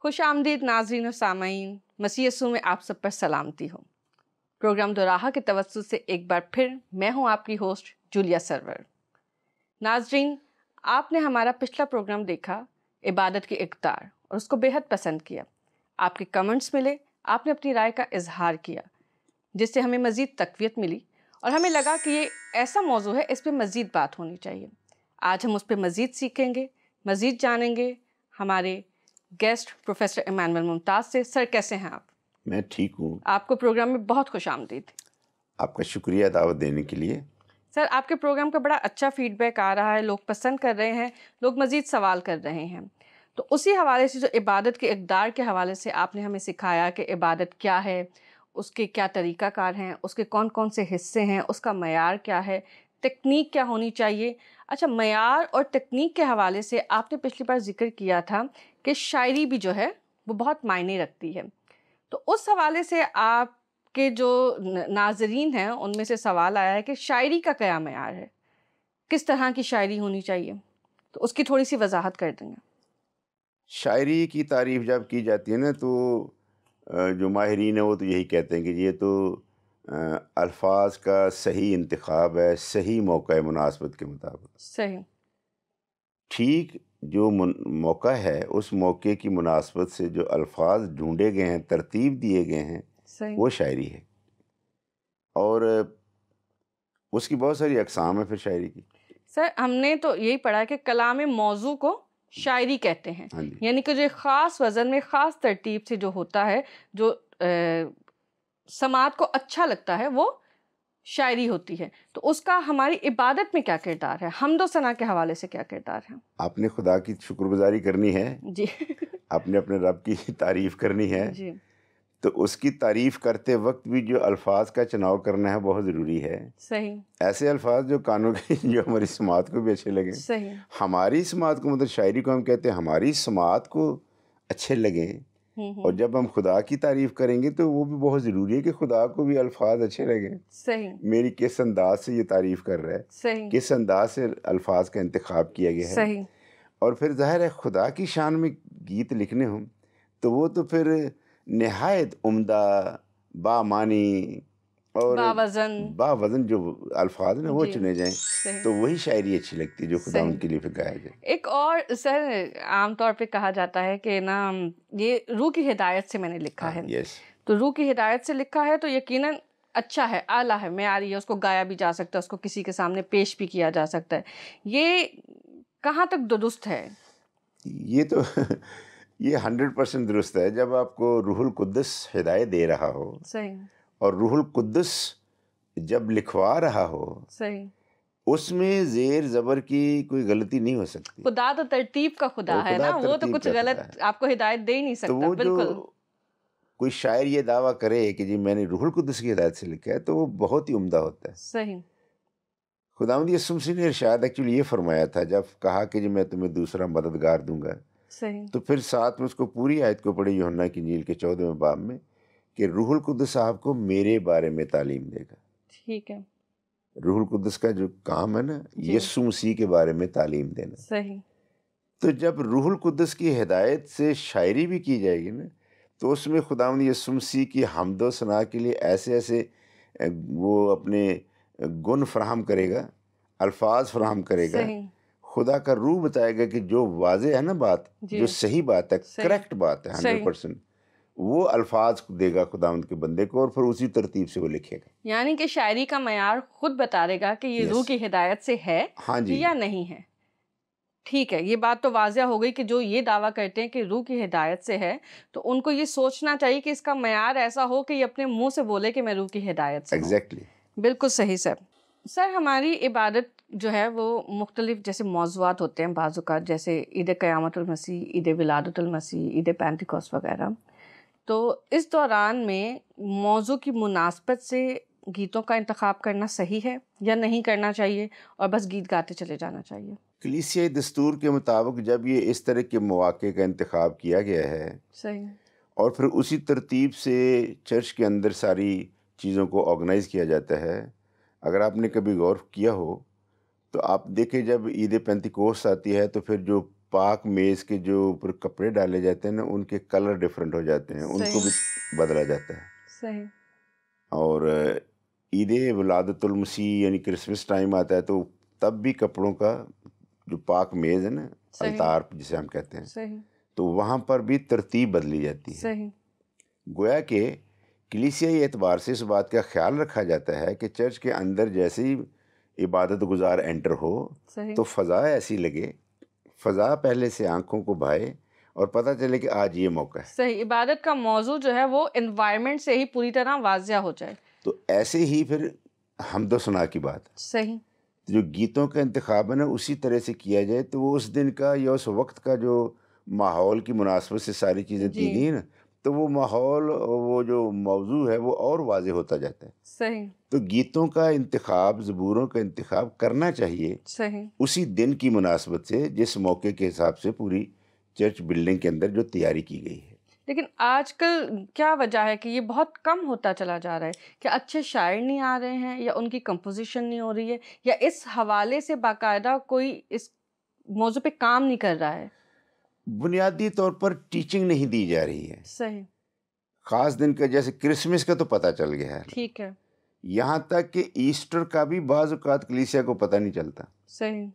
خوش آمدید ناظرین و سامعین، مسیح یسوع میں آپ سب پر سلامتی ہو۔ پروگرام دوراہا کے توسط سے ایک بار پھر میں ہوں آپ کی ہوسٹ جولیا سرور۔ ناظرین، آپ نے ہمارا پچھلا پروگرام دیکھا، عبادت کے اقدار، اور اس کو بے حد پسند کیا۔ آپ کے کمنٹس ملے، آپ نے اپنی رائے کا اظہار کیا، جس سے ہمیں مزید تقویت ملی اور ہمیں لگا کہ یہ ایسا موضوع ہے، اس پہ مزید بات ہونی چاہیے۔ آج ہم اس پہ مزید سیکھیں گے، مزید جانیں گے ہمارے گیسٹ پروفیسر ایمانویل ممتاز سے۔ سر، کیسے ہیں آپ؟ میں ٹھیک ہوں۔ آپ کو پروگرام میں بہت خوش آمدید۔ آپ کا شکریہ دعوت دینے کے لیے۔ سر، آپ کے پروگرام کا بڑا اچھا فیڈ بیک آ رہا ہے، لوگ پسند کر رہے ہیں، لوگ مزید سوال کر رہے ہیں۔ تو اسی حوالے سے جو عبادت کے اقدار کے حوالے سے آپ نے ہمیں سکھایا کہ عبادت کیا ہے، اس کے کیا طریقہ کار ہیں، اس کے کون کون سے حصے ہیں، اس کا معیار کیا ہے، ٹیکنیک کیا ہونی چاہیے۔ اچھا، معیار اور ٹیکنیک کے حوالے سے آپ نے پچھلی بار ذکر کیا تھا کہ شاعری بھی جو ہے وہ بہت معنی رکھتی ہے۔ تو اس حوالے سے آپ کے جو ناظرین ہیں ان میں سے سوال آیا ہے کہ شاعری کا کیا معیار ہے، کس طرح کی شاعری ہونی چاہیے، تو اس کی تھوڑی سی وضاحت کر دیں گے۔ شاعری کی تعریف جب کی جاتی ہے نا تو جو ماہرین ہیں وہ تو یہی کہتے ہیں کہ یہ تو الفاظ کا صحیح انتخاب ہے، صحیح موقع مناسبت کے مطابق۔ صحیح۔ ٹھیک جو موقع ہے اس موقع کی مناسبت سے جو الفاظ ڈھونڈے گئے ہیں، ترتیب دیے گئے ہیں، صحیح۔ وہ شاعری ہے۔ اور اس کی بہت ساری اقسام ہیں پھر شاعری کی۔ سر، ہم نے تو یہی پڑھا کہ کلام موضوع کو شاعری کہتے ہیں، یعنی کہ جو ایک خاص وزن میں خاص ترتیب سے جو ہوتا ہے، جو سماعت کو اچھا لگتا ہے، وہ شاعری ہوتی ہے۔ تو اس کا ہماری عبادت میں کیا کردار ہے، حمد و ثنا کے حوالے سے کیا کردار ہے؟ آپ نے خدا کی شکر گزاری کرنی ہے جی، آپ نے اپنے رب کی تعریف کرنی ہے، جی، تو اس کی تعریف کرتے وقت بھی جو الفاظ کا چناؤ کرنا ہے بہت ضروری ہے۔ صحیح۔ ایسے الفاظ جو کانوں کے جو ہماری سماعت کو بھی اچھے لگیں، صحیح۔ ہماری سماعت کو، مطلب شاعری کو ہم کہتے ہیں ہماری سماعت کو اچھے لگیں۔ اور جب ہم خدا کی تعریف کریں گے تو وہ بھی بہت ضروری ہے کہ خدا کو بھی الفاظ اچھے لگیں۔ صحیح۔ میری کس انداز سے یہ تعریف کر رہا ہے، صحیح۔ کس انداز سے الفاظ کا انتخاب کیا گیا ہے۔ صحیح۔ اور پھر ظاہر ہے خدا کی شان میں گیت لکھنے ہوں تو وہ تو پھر نہایت عمدہ، بامعنی اور باوزن جو الفاظ ہیں وہ چنے جائیں تو وہی شاعری اچھی لگتی ہے جو خدا ان کے لیے پھر گایا جائے۔ ایک اور سر، عام طور پہ کہا جاتا ہے کہ نا یہ روح کی ہدایت سے میں نے لکھا ہے، تو روح کی ہدایت سے لکھا ہے تو یقیناً اچھا ہے، اعلیٰ ہے، معیاری ہے، اس کو گایا بھی جا سکتا ہے، اس کو کسی کے سامنے پیش بھی کیا جا سکتا ہے۔ یہ کہاں تک درست ہے؟ یہ تو یہ 100% درست ہے۔ جب آپ کو روح القدس ہدایت دے رہا ہو، صحیح، اور روح القدس جب لکھوا رہا ہو، صحیح، اس میں زیر زبر کی کوئی غلطی نہیں ہو سکتی۔ خدا تو ترتیب کا خدا ہے نا، وہ تو کچھ غلط آپ کو ہدایت دے ہی نہیں سکتا۔ بالکل۔ کوئی شاعر یہ دعویٰ کرے کہ جی میں نے روح القدس کی ہدایت سے لکھا ہے تو وہ بہت ہی عمدہ ہوتا ہے۔ صحیح۔ خداوند یسوع مسیح نے ارشاد ایکچولی یہ فرمایا تھا جب کہا کہ جی میں تمہیں دوسرا مددگار دوں گا، صحیح، تو پھر ساتھ میں اس کو پوری آیت کو پڑھی یوحنا کی انجیل کے 14ویں باب میں کہ روح القدس آپ کو میرے بارے میں تعلیم دے گا۔ ٹھیک ہے۔ روح القدس کا جو کام ہے نا، یسوع مسیح کے بارے میں تعلیم دینا۔ صحیح۔ تو جب روح القدس کی ہدایت سے شاعری بھی کی جائے گی نا تو اس میں خداوند یسوع مسیح کی حمد و ثنا کے لیے ایسے ایسے وہ اپنے گن فراہم کرے گا، الفاظ فراہم کرے گا، خدا کا روح بتائے گا کہ جو واضح ہے نا بات، جو صحیح بات ہے، کریکٹ بات ہے 100%، وہ الفاظ دے گا خداوند کے بندے کو اور پھر اسی ترتیب سے وہ لکھے گا۔ یعنی کہ شاعری کا معیار خود بتا دے گا کہ یہ روح کی ہدایت سے ہے یا نہیں ہے۔ ٹھیک ہے، یہ بات تو واضح ہو گئی کہ جو یہ دعویٰ کرتے ہیں کہ روح کی ہدایت سے ہے تو ان کو یہ سوچنا چاہیے کہ اس کا معیار ایسا ہو کہ یہ اپنے منہ سے بولے کہ میں روح کی ہدایت سے ہوں۔ ایگزیکٹلی، بالکل صحیح سر۔ سر، ہماری عبادت جو ہے وہ مختلف جیسے موضوعات ہوتے ہیں بعض اوقات، جیسے عید قیامت المسیح، عید ولادت المسیح، عید پینتیکوست وغیرہ، تو اس دوران میں موضوع کی مناسبت سے گیتوں کا انتخاب کرنا صحیح ہے یا نہیں کرنا چاہیے اور بس گیت گاتے چلے جانا چاہیے؟ کلیسیائی دستور کے مطابق جب یہ اس طرح کے مواقع کا انتخاب کیا گیا ہے، صحیح، اور پھر اسی ترتیب سے چرچ کے اندر ساری چیزوں کو آرگنائز کیا جاتا ہے، اگر آپ نے کبھی غور کیا ہو تو آپ دیکھیں جب عید پینتیکوست آتی ہے تو پھر جو پاک میز کے جو اوپر کپڑے ڈالے جاتے ہیں نا ان کے کلر ڈفرینٹ ہو جاتے ہیں، ان کو بھی بدلا جاتا ہے. صحیح. اور عید ولادت المسیح یعنی کرسمس ٹائم آتا ہے تو تب بھی کپڑوں کا جو پاک میز ہے نا، التار جسے ہم کہتے ہیں، صحیح. تو وہاں پر بھی ترتیب بدلی جاتی ہے. صحیح. گویا کہ کلیسیائی اعتبار سے اس بات کا خیال رکھا جاتا ہے کہ چرچ کے اندر جیسے ہی عبادت گزار انٹر ہو تو فضا ایسی لگے، فضا پہلے سے آنکھوں کو بھائے اور پتہ چلے کہ آج یہ موقع ہے. صحیح. عبادت کا موضوع جو ہے وہ انوائرمنٹ سے ہی پوری طرح واضح ہو جائے. تو ایسے ہی پھر حمد و ثنا کی بات، صحیح، جو گیتوں کا انتخاب ہے نا اسی طرح سے کیا جائے تو وہ اس دن کا یا اس وقت کا جو ماحول کی مناسبت سے ساری چیزیں کی گئی نا، تو وہ ماحول وہ جو موضوع ہے وہ اور واضح ہوتا جاتا ہے. صحیح. تو گیتوں کا انتخاب، زبوروں کا انتخاب کرنا چاہیے صحیح. اسی دن کی مناسبت سے، جس موقع کے حساب سے پوری چرچ بلڈنگ کے اندر جو تیاری کی گئی ہے. لیکن آج کل کیا وجہ ہے کہ یہ بہت کم ہوتا چلا جا رہا ہے؟ کہ اچھے شاعر نہیں آ رہے ہیں، یا ان کی کمپوزیشن نہیں ہو رہی ہے، یا اس حوالے سے باقاعدہ کوئی اس موضوع پہ کام نہیں کر رہا ہے؟ بنیادی طور پر ٹیچنگ نہیں دی جا رہی ہے. صحیح. خاص دن کا جیسے کرسمس کا تو پتہ چل گیا ہے، ٹھیک ہے. یہاں تک کہ ایسٹر کا بھی بعض اوقات کلیسیا کو پتہ نہیں چلتا. صحیح.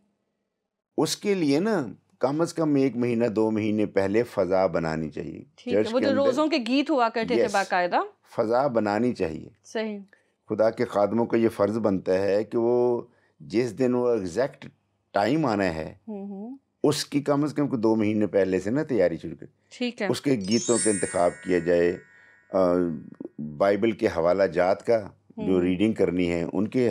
اس کے لیے نا کم از کم 1 مہینہ 2 مہینے پہلے فضا بنانی چاہیے. ٹھیک ہے. وہ جو روزوں کے گیت ہوا کرتے تھے باقاعدہ، فضا بنانی چاہیے. صحیح. خدا کے خادموں کا یہ فرض بنتا ہے کہ وہ جس دن وہ ایگزیکٹ ٹائم آنا ہے اس کی کم از کم 2 مہینے پہلے سے نا تیاری شروع کریں. ٹھیک ہے. اس کے گیتوں کا انتخاب کیا جائے، بائبل کے حوالہ جات کا جو ریڈنگ کرنی ہے ان کے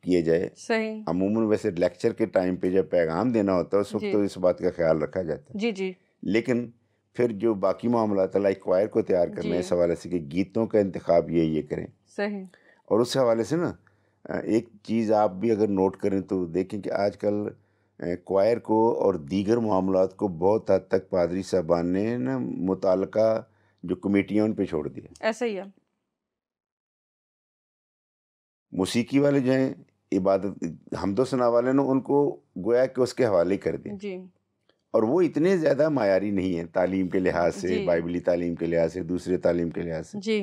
کیے جائے. صحیح. عموماً ویسے لیکچر کے ٹائم پہ جب پیغام دینا ہوتا ہے اس وقت تو اس بات کا خیال رکھا جاتا ہے. جی جی. لیکن پھر جو باقی معاملات لائک کوائر کو تیار کرنا ہے، اس حوالے سے کہ گیتوں کا انتخاب یہ کریں. صحیح. اور اس حوالے سے نا ایک چیز آپ بھی اگر نوٹ کریں تو دیکھیں کہ آج کل کوائر کو اور دیگر معاملات کو بہت حد تک پادری صاحبان نے نا متعلقہ جو کمیٹیاں ان پہ چھوڑ دیا. ایسا ہی ہے. موسیقی والے جو ہیں، عبادت حمد و ثنا والے نے ان کو گویا کہ اس کے حوالے کر دیا. جی. اور وہ اتنے زیادہ معیاری نہیں ہیں تعلیم کے لحاظ سے، بائبلی تعلیم کے لحاظ سے، دوسرے تعلیم کے لحاظ سے. جی.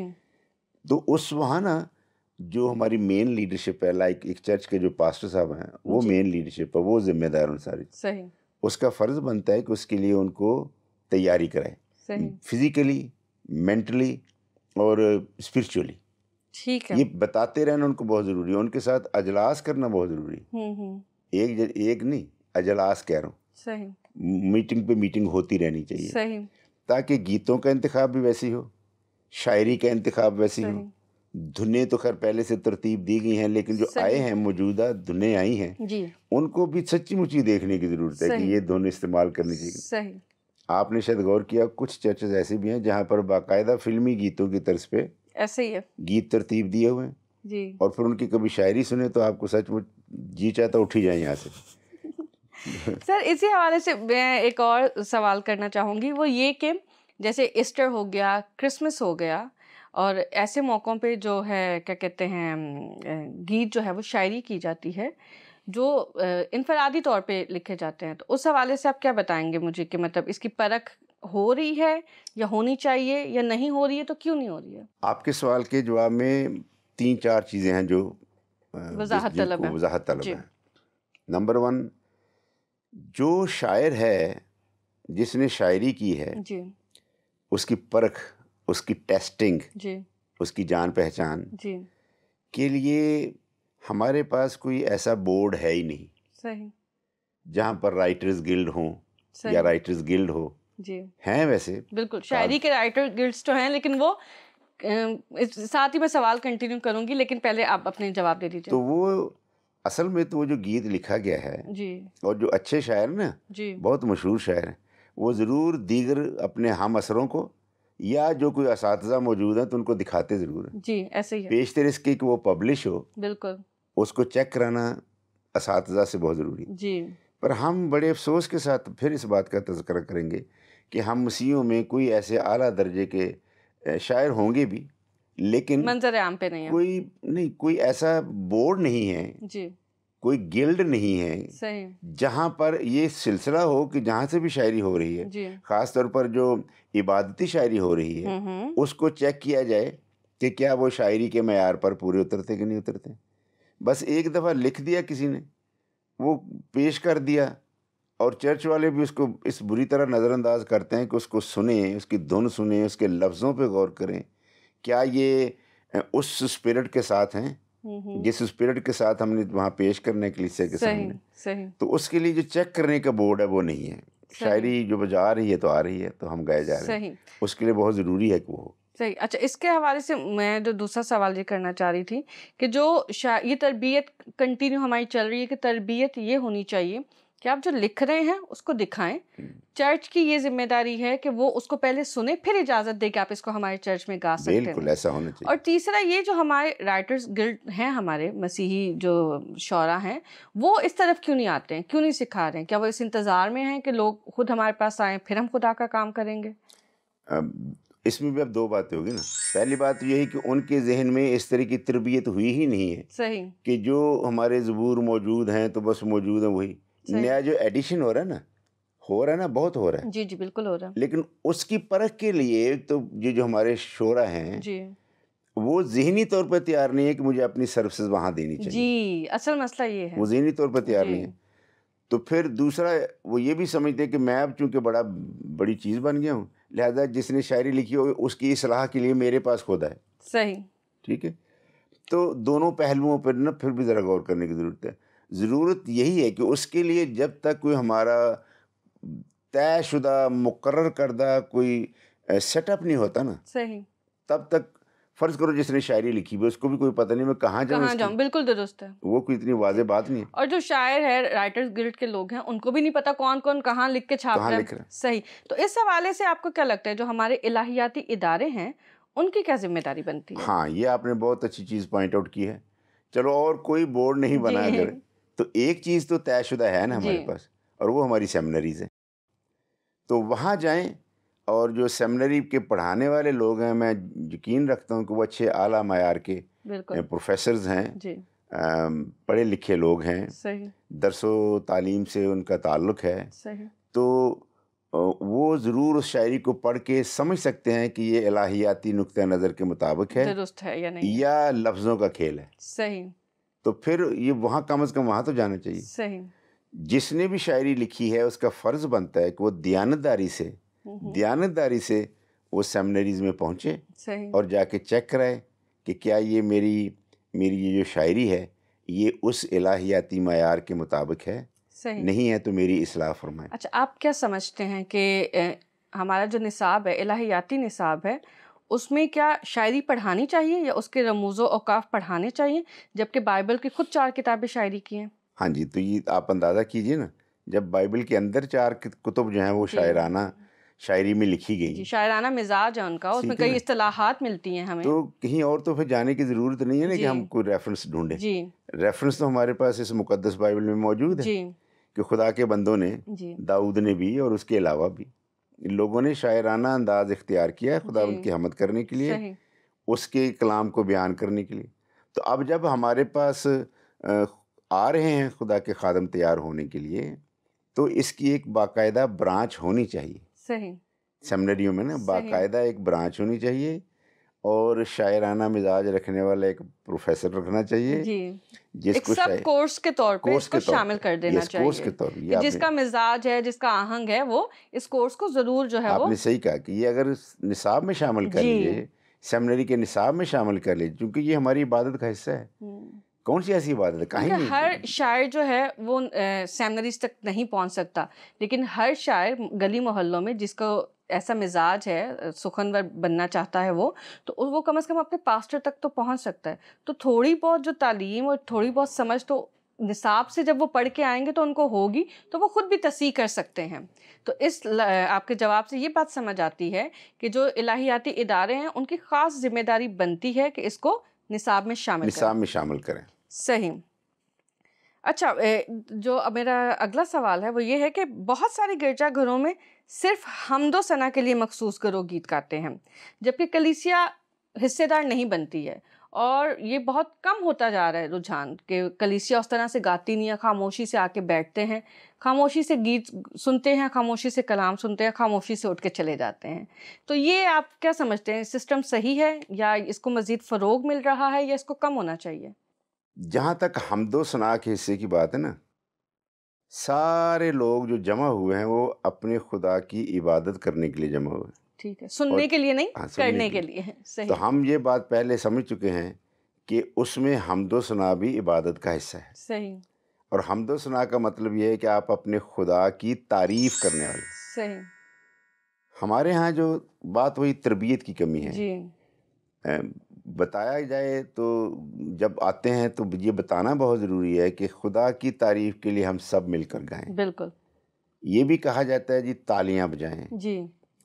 تو اس وہاں نا جو ہماری مین لیڈرشپ ہے، لائک ایک چرچ کے جو پاسٹر صاحب ہیں وہ مین لیڈرشپ ہے، وہ ذمہ دار ان ساری. صحیح. اس کا فرض بنتا ہے کہ اس کے لیے ان کو تیاری کرائے، فزیکلی، مینٹلی اور اسپرچولی. ٹھیک ہے. یہ بتاتے رہنا ان کو بہت ضروری ہے. ان کے ساتھ اجلاس کرنا بہت ضروری ہے. ایک نہیں، اجلاس کہہ رہا ہوں. صحیح. میٹنگ پہ میٹنگ ہوتی رہنی چاہیے. صحیح. تاکہ گیتوں کا انتخاب بھی ویسی ہو، شاعری کا انتخاب ویسی ہو. دھنیں تو خیر پہلے سے ترتیب دی گئی ہیں، لیکن جو آئے ہیں موجودہ دھنیں آئی ہیں ان کو بھی سچی مچی دیکھنے کی ضرورت ہے کہ یہ دھن استعمال کرنی چاہیے. صحیح. آپ نے شاید غور کیا کچھ چرچز ایسے بھی ہیں جہاں پر باقاعدہ فلمی گیتوں کی طرز پہ ایسے ہی ہے گیت ترتیب دیے ہوئے ہیں. جی. اور پھر ان کی کبھی شاعری سنیں تو آپ کو سچ مچ جی چاہتا اٹھ ہی جائیں یہاں سے. سر اسی حوالے سے میں ایک اور سوال کرنا چاہوں گی، وہ یہ کہ جیسے ایسٹر ہو گیا، کرسمس ہو گیا، اور ایسے موقعوں پہ جو ہے کیا کہتے ہیں گیت جو ہے وہ شاعری کی جاتی ہے جو انفرادی طور پہ لکھے جاتے ہیں، تو اس حوالے سے آپ کیا بتائیں گے مجھے کہ مطلب اس کی پرکھ ہو رہی ہے یا ہونی چاہیے، یا نہیں ہو رہی ہے تو کیوں نہیں ہو رہی ہے؟ آپ کے سوال کے جواب میں 3-4 چیزیں ہیں جو وضاحت طلب ہے. نمبر 1، جو شاعر ہے جس نے شاعری کی ہے جی، اس کی پرکھ، اس کی ٹیسٹنگ، جی، اس کی جان پہچان جی، کے لیے ہمارے پاس کوئی ایسا بورڈ ہے ہی نہیں. صحیح. جہاں پر رائٹرز گلڈ ہوں یا رائٹرز گلڈ ہو. جی ہیں ویسے بالکل شاعری کے رائٹر گلڈز تو ہیں، لیکن وہ ساتھ ہی میں سوال کنٹینیو کروں گی، لیکن پہلے آپ اپنے جواب دے دیجیے. تو وہ اصل میں تو وہ جو گیت لکھا گیا ہے جی، اور جو اچھے شاعر نا، جی، بہت مشہور شاعر ہیں، وہ ضرور دیگر اپنے ہم اثروں کو یا جو کوئی اساتذہ موجود ہیں تو ان کو دکھاتے ضرور ہیں. جی ایسے ہی ہے. بیشتر اس کی کہ وہ پبلش ہو، بالکل اس کو چیک کرانا اساتذہ سے بہت ضروری ہے. جی. پر ہم بڑے افسوس کے ساتھ پھر اس بات کا تذکرہ کریں گے کہ ہم مسیحیوں میں کوئی ایسے اعلیٰ درجے کے شاعر ہوں گے بھی، لیکن منظر عام پہ نہیں ہے. کوئی ایسا بورڈ نہیں ہے، جی، کوئی گلڈ نہیں ہے صحیح جہاں پر یہ سلسلہ ہو کہ جہاں سے بھی شاعری ہو رہی ہے, جی خاص طور پر جو عبادتی شاعری ہو رہی ہے, اس کو چیک کیا جائے کہ کیا وہ شاعری کے معیار پر پورے اترتے کہ نہیں اترتے. بس ایک دفعہ لکھ دیا کسی نے, وہ پیش کر دیا, اور چرچ والے بھی اس کو اس بری طرح نظر انداز کرتے ہیں کہ اس کو سنیں, اس کی دھن سنیں, اس کے لفظوں پہ غور کریں, کیا یہ اس اسپرٹ کے ساتھ ہیں جس اسپرٹ کے ساتھ ہم نے وہاں پیش کرنے کے لیے کے سامنے. صحیح تو اس کے لیے جو چیک کرنے کا بورڈ ہے وہ نہیں ہے. شاعری جو بجا رہی ہے تو آ رہی ہے, تو ہم گائے جا رہے ہیں, اس کے لیے بہت ضروری ہے کہ وہ ہو. صحیح. اچھا, اس کے حوالے سے میں جو دوسرا سوال یہ کرنا چاہ رہی تھی کہ جو یہ تربیت کنٹینیو ہماری چل رہی ہے کہ تربیت یہ ہونی چاہیے کہ آپ جو لکھ رہے ہیں اس کو دکھائیں. چرچ کی یہ ذمہ داری ہے کہ وہ اس کو پہلے سنیں, پھر اجازت دے کہ آپ اس کو ہمارے چرچ میں گا سکتے ہیں. بالکل ایسا ہونا چاہیے. اور تیسرا یہ جو ہمارے رائٹرز گلڈ ہیں, ہمارے مسیحی جو شعراء ہیں, وہ اس طرف کیوں نہیں آتے ہیں, کیوں نہیں سکھا رہے ہیں؟ کیا وہ اس انتظار میں ہیں کہ لوگ خود ہمارے پاس آئیں پھر ہم خدا کا کام کریں گے؟ اس میں بھی اب دو باتیں ہوگی نا. پہلی بات یہ ہے کہ ان کے ذہن میں اس طرح کی تربیت ہوئی ہی نہیں ہے. صحیح. کہ جو ہمارے زبور موجود ہیں تو بس موجود ہیں وہی. نیا جو ایڈیشن ہو رہا ہے نا بہت ہو رہا ہے. جی جی بالکل ہو رہا ہے. لیکن اس کی پرکھ کے لیے تو یہ جو ہمارے شعراء ہیں جی وہ ذہنی طور پر تیار نہیں ہے کہ مجھے اپنی سروسز وہاں دینی چاہیے. جی اصل مسئلہ یہ ہے, وہ ذہنی طور پر تیار نہیں ہے. تو پھر دوسرا وہ یہ بھی سمجھتے ہیں کہ میں اب چونکہ بڑی چیز بن گیا ہوں, لہذا جس نے شاعری لکھی ہو اس کی اصلاح کے لیے میرے پاس خدا ہے. صحیح. ٹھیک ہے. تو دونوں پہلوؤں پر نا پھر بھی ذرا غور کرنے کی ضرورت ہے. ضرورت یہی ہے کہ اس کے لیے جب تک کوئی ہمارا طے شدہ مقرر کردہ کوئی سیٹ اپ نہیں ہوتا نا, صحیح, تب تک فرض کرو جس نے شاعری لکھی ہوئی اس کو بھی کوئی پتہ نہیں میں کہاں جاؤں. بالکل درست ہے. وہ کوئی اتنی واضح بات نہیں ہے. اور جو شاعر ہے رائٹرز گلڈ کے لوگ ہیں ان کو بھی نہیں پتا کون کون کہاں لکھ کے چھاپ رہا ہے. صحیح. تو اس حوالے سے آپ کو کیا لگتا ہے جو ہمارے الہیاتی ادارے ہیں ان کی کیا ذمہ داری بنتی ہے؟ ہاں, یہ آپ نے بہت اچھی چیز پوائنٹ آؤٹ کی ہے. چلو اور کوئی بورڈ نہیں بنا اگر, تو ایک چیز تو طے شدہ ہے نا ہمارے پاس, اور وہ ہماری سیمنریز ہیں. تو وہاں جائیں, اور جو سیمنری کے پڑھانے والے لوگ ہیں میں یقین رکھتا ہوں کہ وہ اچھے اعلیٰ معیار کے پروفیسرز ہیں, پڑھے لکھے لوگ ہیں, درس و تعلیم سے ان کا تعلق ہے. تو وہ ضرور اس شاعری کو پڑھ کے سمجھ سکتے ہیں کہ یہ الہیاتی نقطہ نظر کے مطابق ہے درست ہے یا نہیں, یا لفظوں کا کھیل ہے. صحیح. تو پھر یہ وہاں کم از کم وہاں تو جانا چاہیے. صحیح. جس نے بھی شاعری لکھی ہے اس کا فرض بنتا ہے کہ وہ دیانتداری سے وہ سیمنریز میں پہنچے اور جا کے چیک کرائے کہ کیا یہ میری یہ جو شاعری ہے یہ اس الہیاتی معیار کے مطابق ہے. نہیں ہے تو میری اصلاح فرمائیں. اچھا, آپ کیا سمجھتے ہیں کہ ہمارا جو نصاب ہے الہیاتی نصاب ہے اس میں کیا شاعری پڑھانی چاہیے یا اس کے رموز و اوقاف پڑھانے چاہیے, جبکہ بائبل کی خود 4 کتابیں شاعری کی ہیں؟ ہاں جی, تو یہ آپ اندازہ کیجئے نا, جب بائبل کے اندر 4 کتب جو ہیں وہ شاعرانہ شاعری میں لکھی گئی, شاعرانہ مزاج ہے ان کا, اس میں کئی اصطلاحات ملتی ہیں ہمیں. تو کہیں اور تو پھر جانے کی ضرورت نہیں ہے نا کہ ہم کوئی ریفرنس ڈھونڈیں. ریفرنس تو ہمارے پاس اس مقدس بائبل میں موجود ہے کہ خدا کے بندوں نے, داؤد نے بھی اور اس کے علاوہ بھی لوگوں نے شاعرانہ انداز اختیار کیا ہے خداوند کی حمد کرنے کے لیے, اس کے کلام کو بیان کرنے کے لیے. تو اب جب ہمارے پاس آ رہے ہیں خدا کے خادم تیار ہونے کے لیے, تو اس کی ایک باقاعدہ برانچ ہونی چاہیے. صحیح. سیمنریوں میں نا باقاعدہ ایک برانچ ہونی چاہیے, اور شاعرانہ مزاج رکھنے والا ایک پروفیسر رکھنا چاہیے جس کو سب کورس کے طور پہ اس کو شامل کر دینا چاہیے. جس کا مزاج ہے, جس کا آہنگ ہے, وہ اس کورس کو ضرور جو ہے آپ نے صحیح کہا کہ یہ اگر نصاب میں شامل کر لیجیے, سیمنری کے نصاب میں شامل کر لیجیے, کیونکہ یہ ہماری عبادت کا حصہ ہے. کون سی ایسی عبادت ہے, کہیں نہیں. ہر شاعر جو ہے وہ سیمنریز تک نہیں پہنچ سکتا, لیکن ہر شاعر گلی محلوں میں جس کو ایسا مزاج ہے, سخنور بننا چاہتا ہے تو وہ کم از کم اپنے پاسٹر تک تو پہنچ سکتا ہے. تو تھوڑی بہت جو تعلیم اور تھوڑی بہت سمجھ تو نصاب سے جب وہ پڑھ کے آئیں گے تو ان کو ہوگی, تو وہ خود بھی تصحیح کر سکتے ہیں. تو اس آپ کے جواب سے یہ بات سمجھ آتی ہے کہ جو الہیاتی ادارے ہیں ان کی خاص ذمہ داری بنتی ہے کہ اس کو نصاب میں شامل کریں. صحیح. اچھا, جو میرا اگلا سوال ہے وہ یہ ہے کہ بہت سارے گرجا گھروں میں صرف حمد و ثنا کے لیے مخصوص گروہ گیت گاتے ہیں, جبکہ کلیسیا حصے دار نہیں بنتی ہے, اور یہ بہت کم ہوتا جا رہا ہے رجحان کہ کلیسیا اس طرح سے گاتی نہیں ہے، خاموشی سے آ کے بیٹھتے ہیں، خاموشی سے گیت سنتے ہیں، خاموشی سے کلام سنتے ہیں، خاموشی سے اٹھ کے چلے جاتے ہیں. تو یہ آپ کیا سمجھتے ہیں، سسٹم صحیح ہے یا اس کو مزید فروغ مل رہا ہے یا اس کو کم ہونا چاہیے؟ جہاں تک حمد و ثنا کے حصے کی بات ہے نا، سارے لوگ جو جمع ہوئے ہیں وہ اپنے خدا کی عبادت کرنے کے لیے جمع ہوئے ہیں. ٹھیک ہے، اور سننے کے لیے نہیں، ہاں، سننے کرنے کے کے لیے. لیے. صحیح. تو ہم یہ بات پہلے سمجھ چکے ہیں کہ اس میں حمد و ثنا بھی عبادت کا حصہ ہے. صحیح. اور حمد و ثنا کا مطلب یہ ہے کہ آپ اپنے خدا کی تعریف کرنے والے. صحیح. ہمارے ہاں جو بات وہی تربیت کی کمی ہے. جی. بتایا جائے تو جب آتے ہیں تو یہ بتانا بہت ضروری ہے کہ خدا کی تعریف کے لیے ہم سب مل کر گائیں. بالکل. یہ بھی کہا جاتا ہے جی تالیاں بجائیں، جی.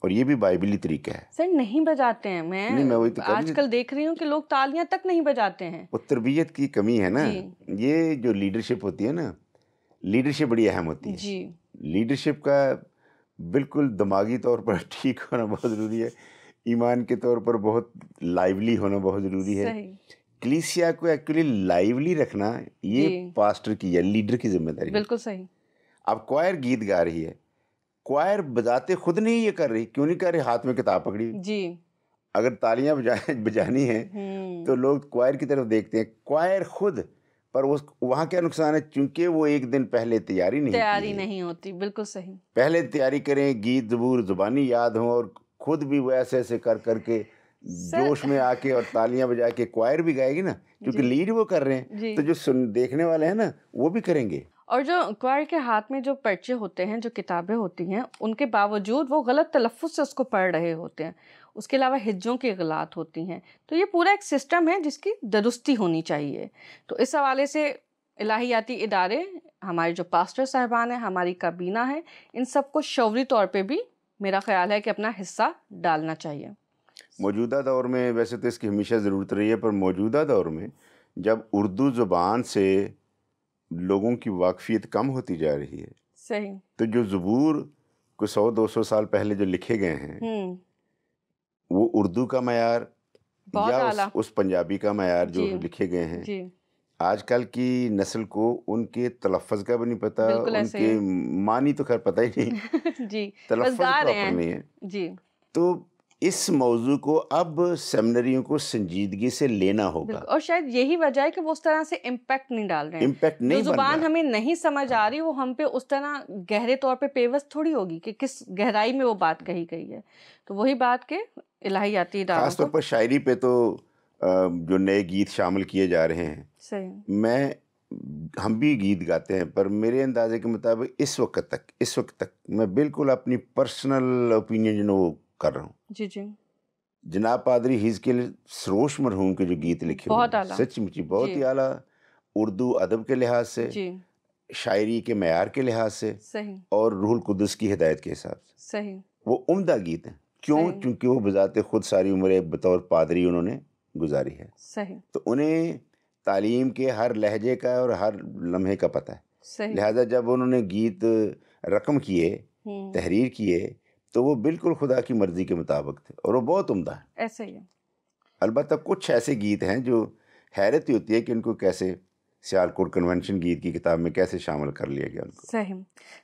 اور یہ بھی بائبلی طریقہ ہے. سر نہیں بجاتے ہیں، نہیں، میں وہی تو کہہ آج کل دیکھ رہی ہوں کہ لوگ تالیاں تک نہیں بجاتے ہیں. وہ تربیت کی کمی ہے نا. جی. یہ جو لیڈرشپ ہوتی ہے نا، لیڈرشپ بڑی اہم ہوتی ہے. جی. لیڈرشپ کا بالکل دماغی طور پر ٹھیک ہونا بہت ضروری ہے، ایمان کے طور پر بہت لائیولی ہونا بہت ضروری ہے. صحیح. کلیسیا کو ایکچولی لائیولی رکھنا یہ جی. پاسٹر کی یا لیڈر کی ذمہ داری ہے. بالکل صحیح. اب کوائر گیت گا رہی ہے، کوائر بجاتے خود نہیں یہ کر رہی، کیوں نہیں کر رہی؟ ہاتھ میں کتاب پکڑی ہوئی. جی. اگر تالیاں بجانی ہیں تو لوگ کوائر کی طرف دیکھتے ہیں. کوائر خود پر وہاں کیا نقصان ہے؟ چونکہ وہ ایک دن پہلے تیاری نہیں ہوتی. بالکل صحیح. پہلے تیاری کریں، گیت زبور زبانی یاد ہوں، اور خود بھی وہ ایسے ایسے کر کر کے جوش میں آ کے اور تالیاں بجا کے کوائر بھی گائے گی نا، کیونکہ لیڈ وہ کر رہے ہیں. تو جو دیکھنے والے ہیں نا وہ بھی کریں گے. اور جو کوائر کے ہاتھ میں جو پرچے ہوتے ہیں، جو کتابیں ہوتی ہیں، ان کے باوجود وہ غلط تلفظ سے اس کو پڑھ رہے ہوتے ہیں. اس کے علاوہ ہجوں کی غلط ہوتی ہیں. تو یہ پورا ایک سسٹم ہے جس کی درستی ہونی چاہیے. تو اس حوالے سے الہیاتی ادارے، ہمارے جو پاسٹر صاحبان ہیں، ہماری کابینہ ہے، ان سب کو شعوری طور پہ بھی میرا خیال ہے کہ اپنا حصہ ڈالنا چاہیے. موجودہ دور میں ویسے تو اس کی ہمیشہ ضرورت رہی ہے، پر موجودہ دور میں جب اردو زبان سے لوگوں کی واقفیت کم ہوتی جا رہی ہے، صحیح، تو جو زبور کو 100-200 سال پہلے جو لکھے گئے ہیں وہ اردو کا معیار یا اس پنجابی کا معیار جو لکھے گئے ہیں، آج کل کی نسل کو ان کے تلفظ کا بھی نہیں پتہ، ان کے معنی تو خیر پتہ ہی نہیں، تلفظ پراپر نہیں ہے. تو اس موضوع کو اب سیمنریوں کو سنجیدگی سے لینا ہوگا. اور شاید یہی وجہ ہے کہ وہ اس طرح سے امپیکٹ نہیں ڈال رہے ہیں. امپیکٹ نہیں جو زبان ہمیں نہیں سمجھ آ رہی وہ ہم پہ اس طرح گہرے طور پہ پیوست تھوڑی ہوگی کہ کس گہرائی میں وہ بات کہی گئی ہے. تو وہی بات کہ الہیاتی اداروں خاص طور پر شاعری پہ تو جو نئے گیت شامل کیے جا رہے ہیں. صحیح. ہم بھی گیت گاتے ہیں، پر میرے اندازے کے مطابق اس وقت تک میں بالکل اپنی پرسنل اوپینین جو وہ کر رہا ہوں. جی جی. جناب پادری ہیزکل سروش مرحوم کے جو گیت لکھے ہوئے سچ مچی بہت ہی اعلیٰ، اردو ادب کے لحاظ سے، شاعری کے معیار کے لحاظ سے، اور روح القدس کی ہدایت کے حساب سے وہ عمدہ گیت ہیں. کیوں؟ کیونکہ وہ بذات خود ساری عمر بطور پادری انہوں نے گزاری ہے. تو انہیں تعلیم کے ہر لہجے کا اور ہر لمحے کا پتہ ہے. لہٰذا جب انہوں نے گیت رقم کیے، تحریر کیے، تو وہ بالکل خدا کی مرضی کے مطابق تھے اور وہ بہت عمدہ ہیں. ایسے ہی ہے. البتہ کچھ ایسے گیت ہیں جو حیرت ہی ہوتی ہے کہ ان کو کیسے سیالکوٹ کنونشن گیت کی کتاب میں کیسے شامل کر لیا گیا ان کو. صحیح.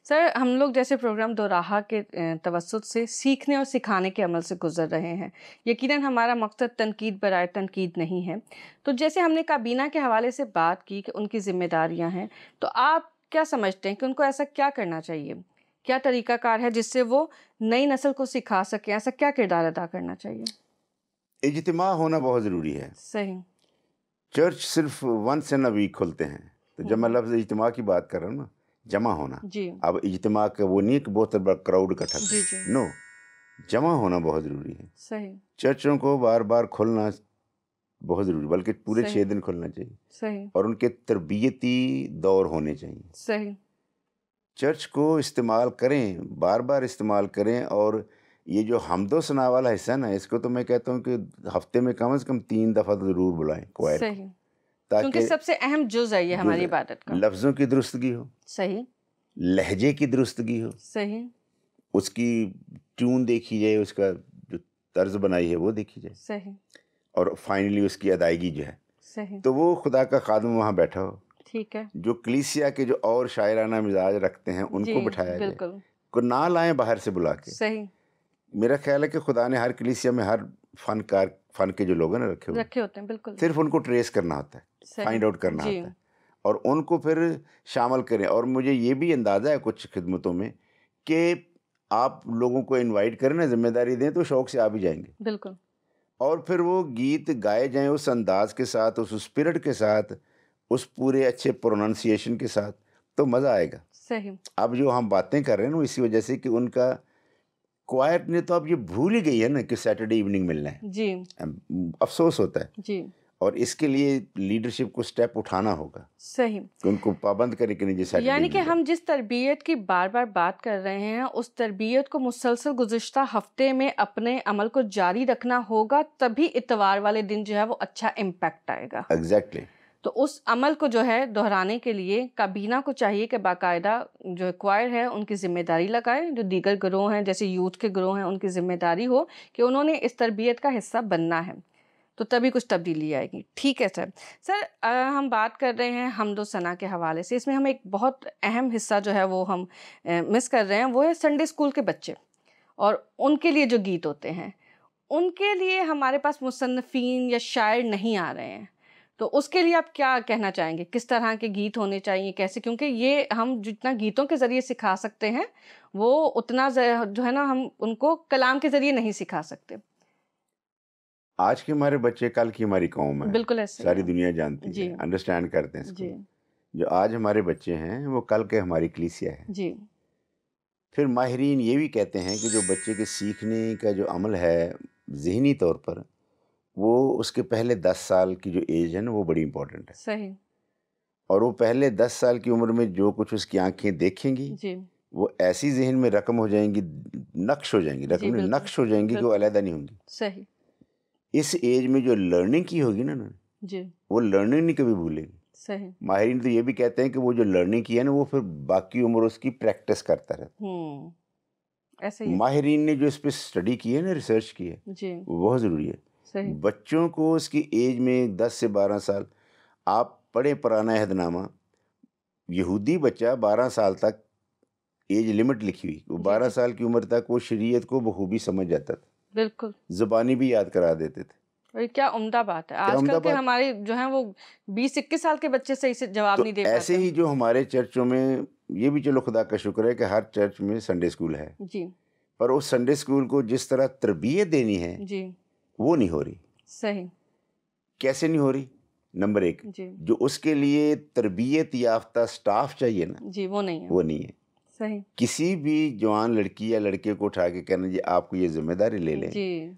سر ہم لوگ جیسے پروگرام دوراہا کے توسط سے سیکھنے اور سکھانے کے عمل سے گزر رہے ہیں. یقیناً ہمارا مقصد تنقید برائے تنقید نہیں ہے. تو جیسے ہم نے کابینہ کے حوالے سے بات کی کہ ان کی ذمہ داریاں ہیں، تو آپ کیا سمجھتے ہیں کہ ان کو ایسا کیا کرنا چاہیے؟ کیا طریقہ کار ہے جس سے وہ نئی نسل کو سکھا سکیں؟ ایسا کیا کردار ادا کرنا چاہیے؟ اجتماع ہونا بہت ضروری ہے. صحیح. چرچ صرف ونس ان اے ویک کھلتے ہیں. تو جب میں لفظ اجتماع کی بات کر رہا ہوں نا، جمع ہونا، اب اجتماع کا وہ نہیں کہ بہت بڑا کراؤڈ اکٹھا، نو، جمع ہونا بہت ضروری ہے. صحیح. چرچوں کو بار بار کھولنا بہت ضروری، بلکہ پورے 6 دن کھلنا چاہیے. صحیح. اور ان کے تربیتی دور ہونے چاہیے. صحیح. چرچ کو استعمال کریں، بار بار استعمال کریں. اور یہ جو حمد و ثنا والا حصہ نا، اس کو تو میں کہتا ہوں کہ ہفتے میں کم از کم 3 دفعہ تو ضرور بلائیں کوائر کو، کیونکہ سب سے اہم جز ہے یہ ہماری عبادت کا. لفظوں کی درستگی ہو، صحیح، لہجے کی درستگی ہو، صحیح، اس کی ٹیون دیکھی جائے، اس کا جو طرز بنائی ہے وہ دیکھی جائے، صحیح، اور فائنلی اس کی ادائیگی جو ہے. صحیح. تو وہ خدا کا خادم وہاں بیٹھا ہو, ٹھیک ہے. جو کلیسیا کے جو اور شاعرانہ مزاج رکھتے ہیں ان کو بٹھایا جائے, بالکل کو نہ لائیں باہر سے بلا کے. صحیح. میرا خیال ہے کہ خدا نے ہر کلیسیا میں ہر فنکار, فن کے جو لوگ ہیں نا رکھے ہوتے ہیں, بالکل صرف ان کو ٹریس کرنا ہوتا ہے, فائنڈ آؤٹ کرنا ہوتا ہے, اور ان کو پھر شامل کریں. اور مجھے یہ بھی اندازہ ہے کچھ خدمتوں میں کہ آپ لوگوں کو انوائٹ کریں نا, ذمہ داری دیں تو شوق سے آ بھی جائیں گے. بالکل. اور پھر وہ گیت گائے جائیں اس انداز کے ساتھ, اس اسپرٹ کے ساتھ, اس پورے اچھے پروننسیشن کے ساتھ, تو مزہ آئے گا. صحیح. اب جو ہم باتیں کر رہے ہیں نا اسی وجہ سے کہ ان کا کوائٹ نے تو اب یہ بھول ہی گئی ہے نا کہ سیٹرڈے ایوننگ ملنا ہے. جی. افسوس ہوتا ہے. جی. اور اس کے لیے لیڈرشپ کو سٹیپ اٹھانا ہوگا. صحیح. کہ ان کو پابند کرے کہ نہیں, جی یعنی کہ ہم جس تربیت کی بار بار بات کر رہے ہیں اس تربیت کو مسلسل گزشتہ ہفتے میں اپنے عمل کو جاری رکھنا ہوگا, تبھی اتوار والے دن جو ہے وہ اچھا امپیکٹ آئے گا. ایگزیکٹلی. تو اس عمل کو جو ہے دہرانے کے لیے کابینہ کو چاہیے کہ باقاعدہ جو کوائر ہے ان کی ذمہ داری لگائے, جو دیگر گروہ ہیں جیسے یوتھ کے گروہ ہیں ان کی ذمہ داری ہو کہ انہوں نے اس تربیت کا حصہ بننا ہے, تو تبھی کچھ تبدیلی آئے گی. ٹھیک ہے سر, ہم بات کر رہے ہیں حمد و ثنا کے حوالے سے. اس میں ہم ایک بہت اہم حصہ جو ہے وہ ہم مس کر رہے ہیں, وہ ہے سنڈے اسکول کے بچے اور ان کے لیے جو گیت ہوتے ہیں. ان کے لیے ہمارے پاس مصنفین یا شاعر نہیں آ رہے ہیں, تو اس کے لیے آپ کیا کہنا چاہیں گے, کس طرح کے گیت ہونے چاہیے, کیسے؟ کیونکہ یہ ہم جتنا گیتوں کے ذریعے سکھا سکتے ہیں وہ اتنا جو ہے نا ہم ان کو کلام کے ذریعے نہیں سکھا سکتے. آج کے ہمارے بچے کل کی ہماری قوم ہے. بالکل ایسے ساری دنیا جانتی ہے, انڈرسٹینڈ کرتے ہیں اس کو. جو آج ہمارے بچے ہیں وہ کل کے ہماری کلیسیا ہے. جی. پھر ماہرین یہ بھی کہتے ہیں کہ جو بچے کے سیکھنے کا جو عمل ہے ذہنی طور پر, وہ اس کے پہلے 10 سال کی جو ایج ہے نا وہ بڑی امپورٹنٹ ہے. صحیح. اور وہ پہلے 10 سال کی عمر میں جو کچھ اس کی آنکھیں دیکھیں گی وہ ایسی ذہن میں رقم ہو جائیں گی, نقش ہو جائیں گی, رقم نہیں نقش ہو جائیں گی کہ وہ علیحدہ نہیں ہوں گی. صحیح. اس ایج میں جو لرننگ کی ہوگی نا وہ لرننگ نہیں کبھی بھولے گی. صحیح. ماہرین تو یہ بھی کہتے ہیں کہ وہ جو لرننگ کی ہے نا وہ پھر باقی عمر اس کی پریکٹس کرتا رہتا. ایسے ہی ماہرین نے جو اس پہ اسٹڈی کی ہے نا, ریسرچ کی ہے, وہ بہت ضروری ہے. بچوں کو اس کی ایج میں 10 سے 12 سال, آپ پڑھیں پرانا عہد نامہ, یہودی بچہ 12 سال تک ایج لمٹ لکھی ہوئی, وہ 12 سال کی عمر تک وہ شریعت کو بخوبی سمجھ جاتا تھا. بالکل. زبانی بھی یاد کرا دیتے تھے. کیا عمدہ بات ہے. آج کل کے ہمارے جو ہیں وہ 20-21 سال کے بچے صحیح سے جواب نہیں دے پاتے. ایسے ہی جو ہمارے چرچوں میں, یہ بھی چلو خدا کا شکر ہے کہ ہر چرچ میں سنڈے اسکول ہے, پر اس سنڈے اسکول کو جس طرح تربیت دینی ہے وہ نہیں ہو رہی. صحیح. کیسے نہیں ہو رہی؟ نمبر 1, جو اس کے لیے تربیت یافتہ سٹاف چاہیے نا وہ نہیں ہے. صحیح. کسی بھی جوان لڑکی یا لڑکے کو اٹھا کے کہنا جی آپ کو یہ ذمہ داری لے لیں,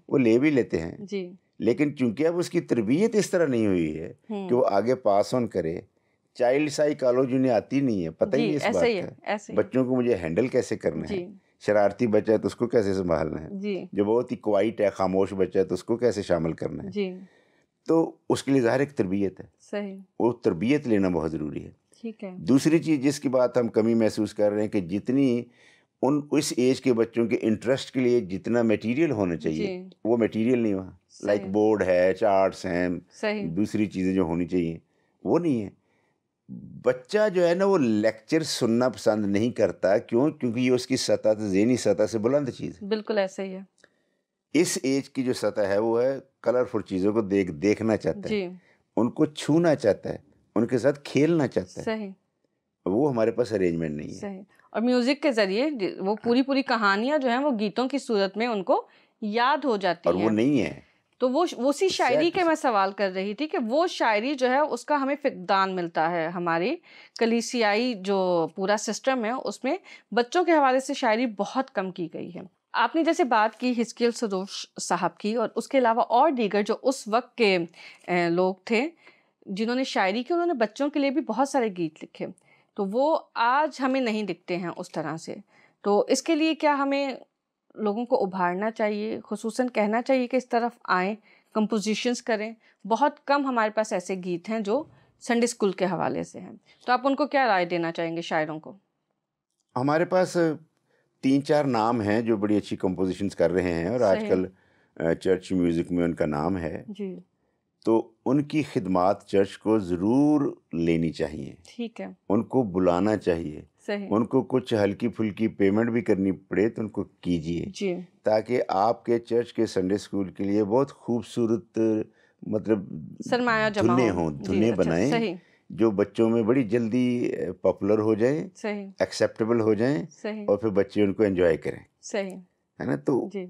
وہ لے بھی لیتے ہیں, لیکن چونکہ اب اس کی تربیت اس طرح نہیں ہوئی ہے کہ وہ آگے پاس آن کرے. چائلڈ سائیکالوجی انہیں آتی نہیں ہے, پتہ ہی اس بات کا. بچوں کو مجھے ہینڈل کیسے کرنا ہے, شرارتی بچہ ہے تو اس کو کیسے سنبھالنا ہے, جو بہت ہی کوائٹ ہے, خاموش بچہ ہے تو اس کو کیسے شامل کرنا ہے. تو اس کے لیے ظاہر ایک تربیت ہے. صحیح. وہ تربیت لینا بہت ضروری ہے. ٹھیک ہے. دوسری چیز جس کی بات ہم کمی محسوس کر رہے ہیں کہ جتنی اس ایج کے بچوں کے انٹرسٹ کے لیے جتنا میٹیریل ہونا چاہیے وہ میٹیریل نہیں وہاں. لائک بورڈ ہے, چارٹس ہیں, دوسری چیزیں جو ہونی چاہیے وہ نہیں ہے. بچہ جو ہے نا وہ لیکچر سننا پسند نہیں کرتا. کیوں؟ کیونکہ یہ اس کی سطح, ذہنی سطح سے بلند چیز ہے. بالکل ایسے ہی ہے. اس ایج کی جو سطح ہے وہ ہے کلرفل چیزوں کو دیکھنا چاہتا ہے, ان کو چھونا چاہتا ہے, ان کے ساتھ کھیلنا چاہتا ہے. صحیح. وہ ہمارے پاس ارینجمنٹ نہیں ہے. صحیح. اور میوزک کے ذریعے وہ پوری کہانیاں جو ہیں وہ گیتوں کی صورت میں ان کو یاد ہو جاتی ہیں, اور وہ نہیں ہے. تو وہ اسی شاعری کے میں سوال کر رہی تھی کہ وہ شاعری جو ہے اس کا ہمیں فقدان ملتا ہے. ہماری کلیسیائی جو پورا سسٹم ہے اس میں بچوں کے حوالے سے شاعری بہت کم کی گئی ہے. آپ نے جیسے بات کی حزقیل سروش صاحب کی, اور اس کے علاوہ اور دیگر جو اس وقت کے لوگ تھے جنہوں نے شاعری کی, انہوں نے بچوں کے لیے بھی بہت سارے گیت لکھے, تو وہ آج ہمیں نہیں دکھتے ہیں اس طرح سے. تو اس کے لیے کیا ہمیں لوگوں کو ابھارنا چاہیے, خصوصاً کہنا چاہیے کہ اس طرف آئیں, کمپوزیشنز کریں؟ بہت کم ہمارے پاس ایسے گیت ہیں جو سنڈے اسکول کے حوالے سے ہیں, تو آپ ان کو کیا رائے دینا چاہیں گے شاعروں کو؟ ہمارے پاس 3-4 نام ہیں جو بڑی اچھی کمپوزیشنز کر رہے ہیں, اور آج کل چرچ میوزک میں ان کا نام ہے، جی تو ان کی خدمات چرچ کو ضرور لینی چاہیے، ٹھیک ہے، ان کو بلانا چاہیے، صحیح، ان کو کچھ ہلکی پھلکی پیمنٹ بھی کرنی پڑے تو ان کو کیجیے، جی تاکہ آپ کے چرچ کے سنڈے اسکول کے لیے بہت خوبصورت مطلب سرمایہ جمع دھنیں ہو، ہوں، جی دھنیں اچھا بنائیں صحیح، جو بچوں میں بڑی جلدی پاپولر ہو جائیں، صحیح ایکسیپٹیبل ہو جائیں، صحیح اور پھر بچے ان کو انجوائے کریں، صحیح، ہے نا؟ تو جی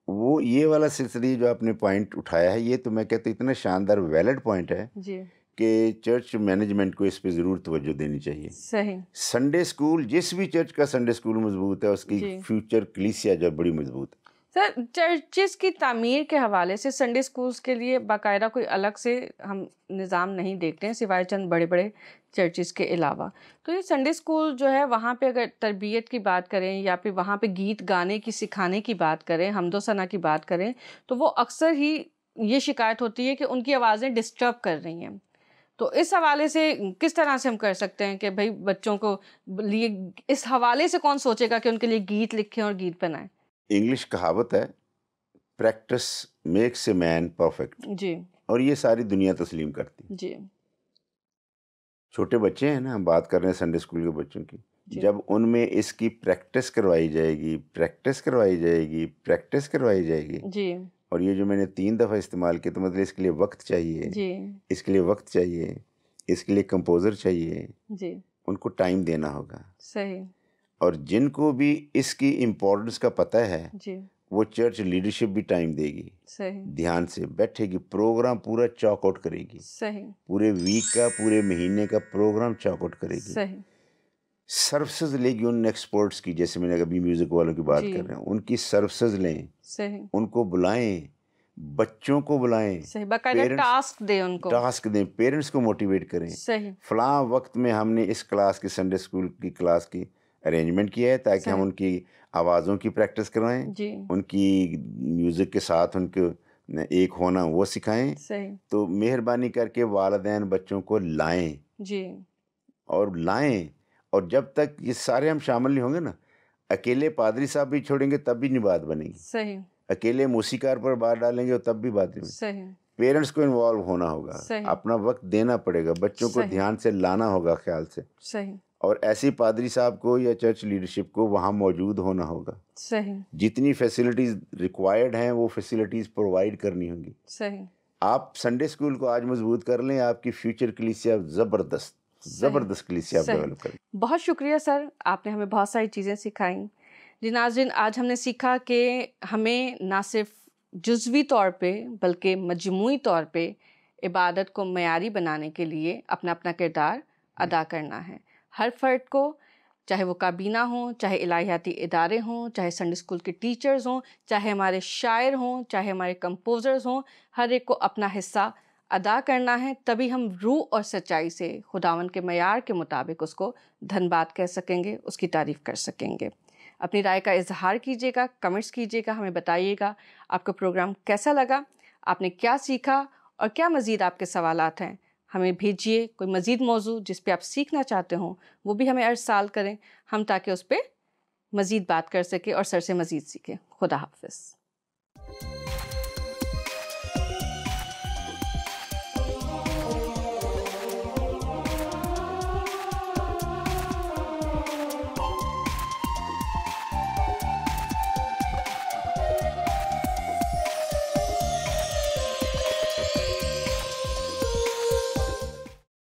وہ یہ والا سلسلہ جو آپ نے پوائنٹ اٹھایا ہے، یہ تو میں کہتا ہوں اتنا شاندار ویلڈ پوائنٹ ہے جی کہ چرچ مینجمنٹ کو اس پہ ضرور توجہ دینی چاہیے۔ صحیح، سنڈے اسکول، جس بھی چرچ کا سنڈے اسکول مضبوط ہے، اس کی جی فیوچر کلیسیا جو بڑی مضبوط ہے۔ سر چرچز کی تعمیر کے حوالے سے سنڈے اسکولز کے لیے باقاعدہ کوئی الگ سے ہم نظام نہیں دیکھتے ہیں سوائے چند بڑے بڑے چرچز کے علاوہ، تو یہ سنڈے اسکول جو ہے وہاں پہ اگر تربیت کی بات کریں یا پھر وہاں پہ گیت گانے کی سکھانے کی بات کریں، حمد و ثنا کی بات کریں، تو وہ اکثر ہی یہ شکایت ہوتی ہے کہ ان کی آوازیں ڈسٹرب کر رہی ہیں، تو اس حوالے سے کس طرح سے ہم کر سکتے ہیں کہ بھائی بچوں کو لیے اس حوالے سے کون سوچے گا کہ ان کے لیے گیت لکھیں اور گیت بنائیں؟ انگلش کہاوت ہے، practice makes a man perfect, جی اور یہ ساری دنیا تسلیم کرتی۔ جی چھوٹے بچے ہیں نا، ہم بات کر رہے ہیں سنڈے اسکول کے بچوں کی، جی جب ان میں اس کی پریکٹس کروائی جائے گی، پریکٹس کروائی جائے گی، پریکٹس کروائی جائے گی، جی اور یہ جو میں نے 3 دفعہ استعمال کیا، تو مطلب اس کے لیے وقت چاہیے، جی اس کے لیے وقت چاہیے، اس کے لیے کمپوزر چاہیے، جی ان کو ٹائم دینا ہوگا، صحیح، اور جن کو بھی اس کی امپورٹنس کا پتہ ہے، جی وہ چرچ لیڈرشپ بھی ٹائم دے گی، صحیح دھیان سے بیٹھے گی، پروگرام پورا چاک آؤٹ کرے گی، صحیح پورے ویک کا، پورے مہینے کا پروگرام چاک آؤٹ کرے گی، صحیح سروسز لے گی ان ایکسپرٹس کی، جیسے میں نے ابھی میوزک والوں کی بات جی کر رہے ہیں، ان کی سروسز لیں، صحیح ان کو بلائیں، بچوں کو بلائیں، صحیح باقاعدہ پیرنٹس ٹاسک دے ان کو، ٹاسک دیں، پیرنٹس کو موٹیویٹ کریں، صحیح فلاں وقت میں ہم نے اس کلاس کی، سنڈے اسکول کی کلاس کی ارینجمنٹ کیا ہے، تاکہ ہم صحیح ان کی آوازوں کی پریکٹس کروائیں، جی ان کی میوزک کے ساتھ ان کو ایک ہونا وہ سکھائیں۔ صحیح تو مہربانی کر کے والدین بچوں کو لائیں، جی اور لائیں، اور جب تک یہ سارے ہم شامل نہیں ہوں گے نا، اکیلے پادری صاحب بھی چھوڑیں گے تب بھی نہیں بات بنے گی، صحیح اکیلے موسیقار پر بات ڈالیں گے تب بھی بات نہیں بنے گی، صحیح پیرنٹس کو انوالو ہونا ہوگا، صحیح اپنا وقت دینا پڑے گا، بچوں کو صحیح دھیان سے لانا ہوگا، خیال سے، صحیح اور ایسی پادری صاحب کو یا چرچ لیڈرشپ کو وہاں موجود ہونا ہوگا، صحیح جتنی فیسلٹیز ریکوائرڈ ہیں وہ فیسلٹیز پرووائڈ کرنی ہوں گی۔ صحیح آپ سنڈے اسکول کو آج مضبوط کر لیں، آپ کی فیوچر کلیسیا زبردست صحیح کلیسیا آپ صحیح ڈیولپ کریں۔ بہت شکریہ سر، آپ نے ہمیں بہت ساری چیزیں سکھائیں۔ جی ناظرین، آج ہم نے سیکھا کہ ہمیں نہ صرف جزوی طور پہ بلکہ مجموعی طور پہ عبادت کو معیاری بنانے کے لیے اپنا اپنا کردار ادا کرنا ہے۔ ہر فرد کو، چاہے وہ کابینہ ہوں، چاہے الہیاتی ادارے ہوں، چاہے سنڈے اسکول کے ٹیچرز ہوں، چاہے ہمارے شاعر ہوں، چاہے ہمارے کمپوزرز ہوں، ہر ایک کو اپنا حصہ ادا کرنا ہے، تبھی ہم روح اور سچائی سے خداوند کے معیار کے مطابق اس کو دھن باد کہہ سکیں گے، اس کی تعریف کر سکیں گے۔ اپنی رائے کا اظہار کیجیے گا، کمنٹس کیجیے گا، ہمیں بتائیے گا آپ کا پروگرام کیسا لگا، آپ نے کیا سیکھا، اور کیا مزید آپ کے سوالات ہیں ہمیں بھیجیے۔ کوئی مزید موضوع جس پہ آپ سیکھنا چاہتے ہوں وہ بھی ہمیں ارسال کریں، ہم تاکہ اس پہ مزید بات کر سکیں اور سر سے مزید سیکھیں۔ خدا حافظ۔